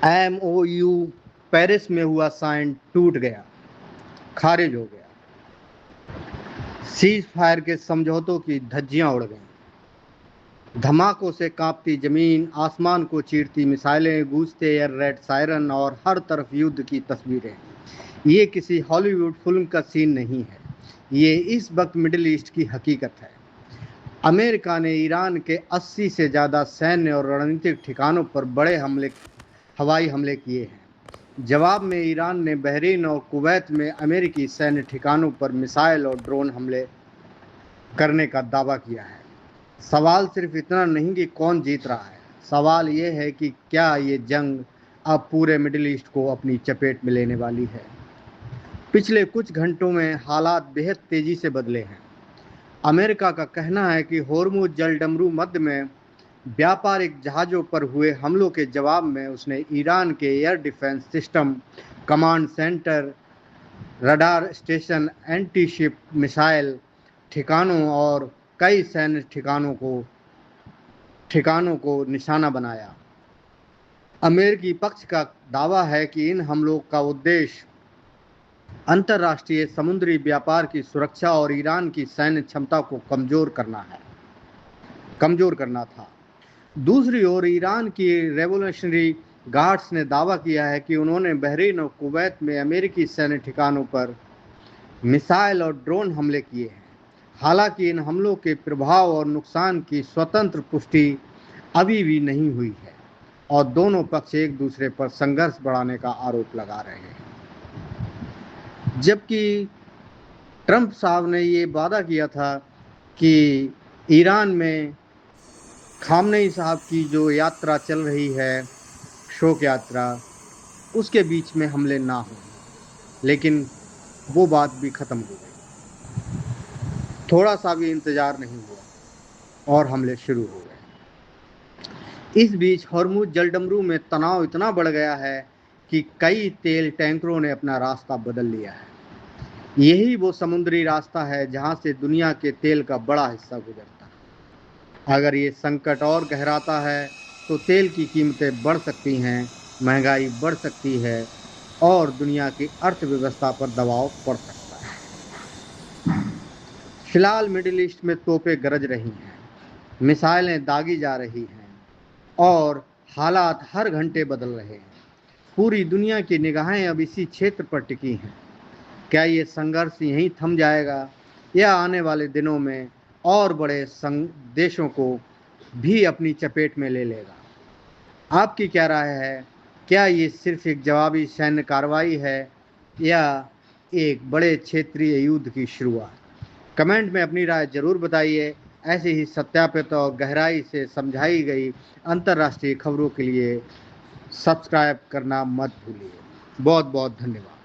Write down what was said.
MOU Paris में हुआ sign टूट गया, खारिज हो गया। सीज फायर के समझौतों की धज्जियां उड़ गईं। धमाकों से कांपती जमीन, आसमान को चीरती मिसाइलें, गूंजते एयर रेड सायरन और हर तरफ युद्ध की तस्वीरें। ये किसी हॉलीवुड फिल्म का सीन नहीं है, ये इस वक्त मिडिल ईस्ट की हकीकत है। अमेरिका ने ईरान के 80 से ज़्यादा सैन्य और रणनीतिक ठिकानों पर बड़े हवाई हमले किए हैं। जवाब में ईरान ने बहरीन और कुवैत में अमेरिकी सैन्य ठिकानों पर मिसाइल और ड्रोन हमले करने का दावा किया है। सवाल सिर्फ इतना नहीं कि कौन जीत रहा है, सवाल ये है कि क्या ये जंग अब पूरे मिडिल ईस्ट को अपनी चपेट में लेने वाली है। पिछले कुछ घंटों में हालात बेहद तेजी से बदले हैं। अमेरिका का कहना है कि होर्मुज जलडमरू मध्य में व्यापारिक जहाज़ों पर हुए हमलों के जवाब में उसने ईरान के air defence system, command centre, radar station, anti ship missile ठिकानों और कई सैन्य ठिकानों को निशाना बनाया। अमेरिकी पक्ष का दावा है कि इन हमलों का उद्देश्य अंतर्राष्ट्रीय समुद्री व्यापार की सुरक्षा और ईरान की सैन्य क्षमता को कमजोर करना था। दूसरी ओर ईरान की रेवोल्यूशनरी गार्ड्स ने दावा किया है कि उन्होंने बहरीन और कुवैत में अमेरिकी सैन्य ठिकानों पर मिसाइल और ड्रोन हमले किए हैं। हालांकि इन हमलों के प्रभाव और नुकसान की स्वतंत्र पुष्टि अभी भी नहीं हुई है और दोनों पक्ष एक दूसरे पर संघर्ष बढ़ाने का आरोप लगा रहे हैं। जबकि ट्रंप साहब ने ये वादा किया था कि ईरान में खामनेई साहब की जो यात्रा चल रही है, शोक यात्रा, उसके बीच में हमले ना हो, लेकिन वो बात भी ख़त्म हो गई। थोड़ा सा भी इंतज़ार नहीं हुआ और हमले शुरू हो गए। इस बीच होर्मुज जलडमरू में तनाव इतना बढ़ गया है कि कई तेल टैंकरों ने अपना रास्ता बदल लिया है। यही वो समुद्री रास्ता है जहां से दुनिया के तेल का बड़ा हिस्सा गुजरता है। अगर ये संकट और गहराता है तो तेल की कीमतें बढ़ सकती हैं, महंगाई बढ़ सकती है और दुनिया की अर्थव्यवस्था पर दबाव पड़ सकता है। फिलहाल मिडिल ईस्ट में तोपें गरज रही हैं, मिसाइलें दागी जा रही हैं और हालात हर घंटे बदल रहे हैं। पूरी दुनिया की निगाहें अब इसी क्षेत्र पर टिकी हैं। क्या ये संघर्ष यहीं थम जाएगा या आने वाले दिनों में और बड़े देशों को भी अपनी चपेट में ले लेगा? आपकी क्या राय है? क्या ये सिर्फ एक जवाबी सैन्य कार्रवाई है या एक बड़े क्षेत्रीय युद्ध की शुरुआत? कमेंट में अपनी राय जरूर बताइए। ऐसे ही सत्यापित और गहराई से समझाई गई अंतर्राष्ट्रीय खबरों के लिए सब्सक्राइब करना मत भूलिए। बहुत बहुत धन्यवाद।